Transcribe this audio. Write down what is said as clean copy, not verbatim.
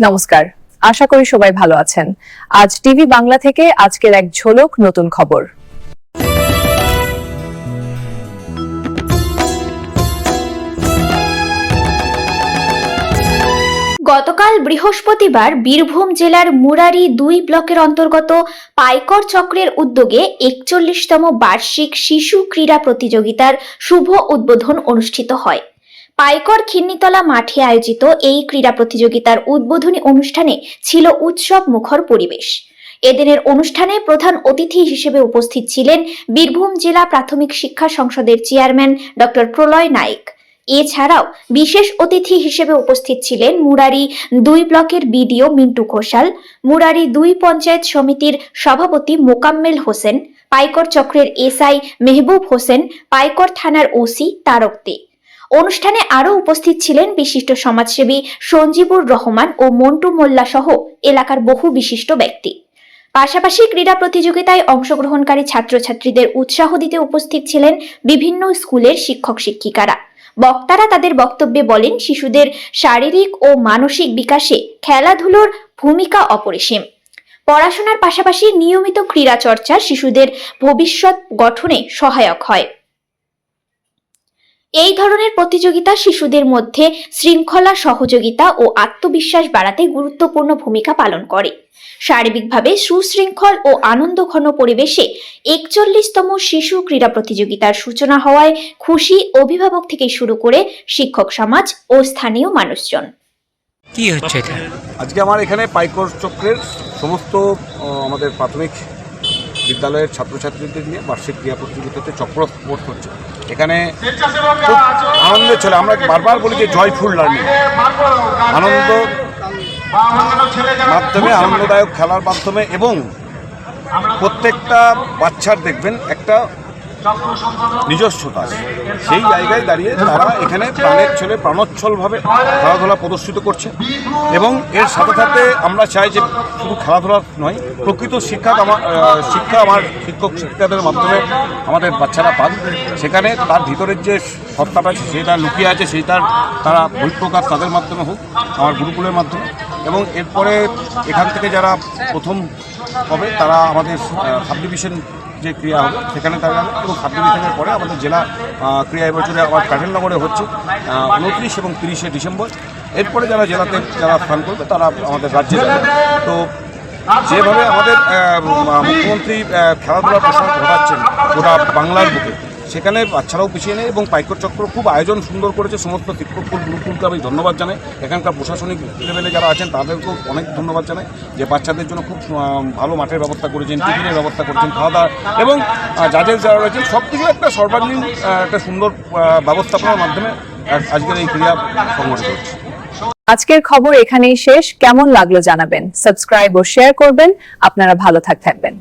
নমস্কার, আশা করি সবাই ভালো আছেন। আজ টিভি বাংলা থেকে আজকের এক ঝলক নতুন খবর। গতকাল বৃহস্পতিবার বীরভূম জেলার মুরারি ২ ব্লকের অন্তর্গত পাইকর চক্রের উদ্যোগে ৪১তম বার্ষিক শিশু ক্রীড়া প্রতিযোগিতার শুভ উদ্বোধন অনুষ্ঠিত হয়। পাইকর খিন্নিতলা মাঠে আয়োজিত এই ক্রীড়া প্রতিযোগিতার উদ্বোধনী অনুষ্ঠানে ছিল উৎসব মুখর পরিবেশ। এদিনের অনুষ্ঠানে প্রধান অতিথি হিসেবে উপস্থিত ছিলেন বীরভূম জেলা প্রাথমিক শিক্ষা সংসদের চেয়ারম্যান ডক্টর প্রলয় নায়েক। এছাড়াও বিশেষ অতিথি হিসেবে উপস্থিত ছিলেন মুরারি ২ ব্লকের বিডিও মিন্টু ঘোষাল, মুরারি ২ পঞ্চায়েত সমিতির সভাপতি মোকাম্মেল হোসেন, পাইকর চক্রের এসআই মেহবুব হোসেন, পাইকর থানার ওসি তারক দে। অনুষ্ঠানে আরও উপস্থিত ছিলেন বিশিষ্ট সমাজসেবী সঞ্জীবুর রহমান ও মন্টু মোল্লা সহ এলাকার বহু বিশিষ্ট ব্যক্তি। পাশাপাশি ক্রীড়া প্রতিযোগিতায় অংশগ্রহণকারী ছাত্রছাত্রীদের উৎসাহ দিতে উপস্থিত ছিলেন বিভিন্ন স্কুলের শিক্ষক শিক্ষিকারা। বক্তারা তাদের বক্তব্যে বলেন, শিশুদের শারীরিক ও মানসিক বিকাশে খেলাধুলোর ভূমিকা অপরিসীম। পড়াশোনার পাশাপাশি নিয়মিত ক্রীড়া চর্চা শিশুদের ভবিষ্যৎ গঠনে সহায়ক হয়। এই ধরনের প্রতিযোগিতা শিশুদের মধ্যে শৃঙ্খলা, সহযোগিতা ও আত্মবিশ্বাস বাড়াতে গুরুত্বপূর্ণ ভূমিকা পালন করে। সার্বিকভাবে সুশৃঙ্খল ও আনন্দঘন পরিবেশে ৪১তম শিশু ক্রীড়া প্রতিযোগিতার সূচনা হওয়ায় খুশি অভিভাবক থেকে শুরু করে শিক্ষক সমাজ ও স্থানীয় মানুষজন। কি হচ্ছে এটা? আজকে আমার এখানে পাইকর চক্রের সমস্ত আমাদের প্রাথমিক বিদ্যালয়ের ছাত্রছাত্রীদের নিয়ে বার্ষিক ক্রীড়া প্রতিযোগিতাতে চক্র স্পোর্টস হচ্ছে। এখানে খুব আনন্দের ছেলে, আমরা বারবার বলি যে জয়ফুল লার্নিং, আনন্দ মাধ্যমে, আনন্দদায়ক খেলার মাধ্যমে, এবং প্রত্যেকটা বাচ্চার দেখবেন একটা নিজস্বতা আছে। সেই জায়গায় দাঁড়িয়ে তারা এখানে প্রাণের ছেলে প্রাণোচ্ছলভাবে খেলাধুলা প্রদর্শিত করছে। এবং এর সাথে সাথে আমরা চাই যে শুধু খেলাধুলা নয়, প্রকৃত শিক্ষা আমার শিক্ষক শিক্ষিকাদের মাধ্যমে আমাদের বাচ্চারা পান। সেখানে তার ভিতরের যে সত্তাটা সেটা লুকিয়ে আছে, তারা বহিঃপ্রকাশ তাদের মাধ্যমে হোক, আমার গুরুকুলের মাধ্যমে। এবং এরপরে এখান থেকে যারা প্রথম হবে তারা আমাদের সাব ডিভিশন যে ক্রিয়া হবে সেখানে তারা, এবং সাব ডিভিশনের পরে আমাদের জেলা ক্রিয়া এবছরে আবার কাঠেলনগরে হচ্ছে 29 এবং 30শে ডিসেম্বর। এরপরে যারা স্থান করবে তারা আমাদের রাজ্যে যাবে। তো যেভাবে আমাদের মুখ্যমন্ত্রী খেলাধুলার প্রসার ঘটাচ্ছেন গোটা বাংলার বুকে, সেখানে বাচ্চারাও পিছিয়ে নেই। এবং পাইকর চক্র খুব আয়োজন সুন্দর করেছে। সমস্ত শিক্ষককুল গুরুকুলকে আমি ধন্যবাদ জানাই। এখানকার প্রশাসনিক লেভেলে যারা আছেন তাদেরকেও অনেক ধন্যবাদ জানাই, যে বাচ্চাদের জন্য খুব ভালো মাঠের ব্যবস্থা করেছেন, টিফিনের ব্যবস্থা করেছেন, খাওয়া দাওয়া, এবং জাজেস যারা রয়েছেন সব কিছু একটা সর্বাঙ্গীন একটা সুন্দর ব্যবস্থাপনার মাধ্যমে আজকের এই ক্রীড়া সংগঠিত হচ্ছে। আজকের খবর এখানেই শেষ। কেমন লাগলো জানাবেন, সাবস্ক্রাইব ও শেয়ার করবেন। আপনারা ভালো থাকবেন।